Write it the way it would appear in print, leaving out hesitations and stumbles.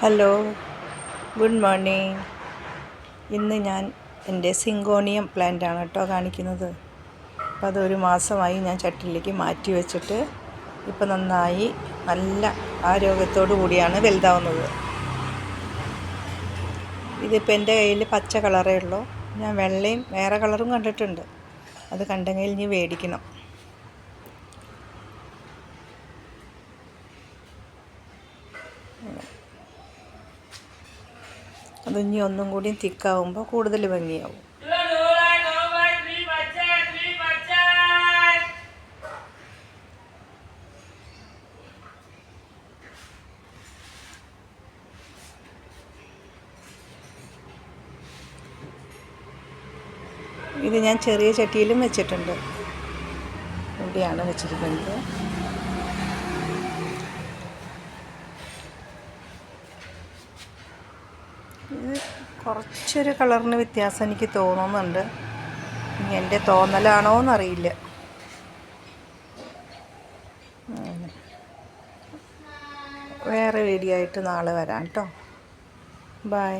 Hello, good morning. ഇന്ന് ഞാൻ എൻ്റെ സിങ്കോണിയം പ്ലാന്റാണ് കേട്ടോ കാണിക്കുന്നത്. അപ്പോൾ അതൊരു മാസമായി ഞാൻ ചട്ടിയിലേക്ക് മാറ്റി വെച്ചിട്ട് ഇപ്പോൾ നന്നായി നല്ല ആരോഗ്യത്തോടു കൂടിയാണ് വലുതാവുന്നത്. ഇതിപ്പോൾ എൻ്റെ കയ്യിൽ പച്ച കളറേ ഉള്ളൂ. ഞാൻ വെള്ളയും വേറെ കളറും കണ്ടിട്ടുണ്ട്. അത് കണ്ടെങ്കിൽ ഇനി മേടിക്കണം. അതിനി ഒന്നും കൂടി തിക്കാവുമ്പോൾ കൂടുതൽ ഭംഗിയാവും. ഇത് ഞാൻ ചെറിയ ചട്ടിയിലും വെച്ചിട്ടുണ്ട്. ഇവിടെയാണ് വെച്ചിരിക്കുന്നത്. ഇത് കുറച്ചൊരു കളറിന് വ്യത്യാസം എനിക്ക് തോന്നുന്നുണ്ട്. ഇനി എൻ്റെ തോന്നലാണോ എന്നറിയില്ല. വേറെ വീഡിയോ ആയിട്ട് നാളെ വരാം കേട്ടോ. ബൈ.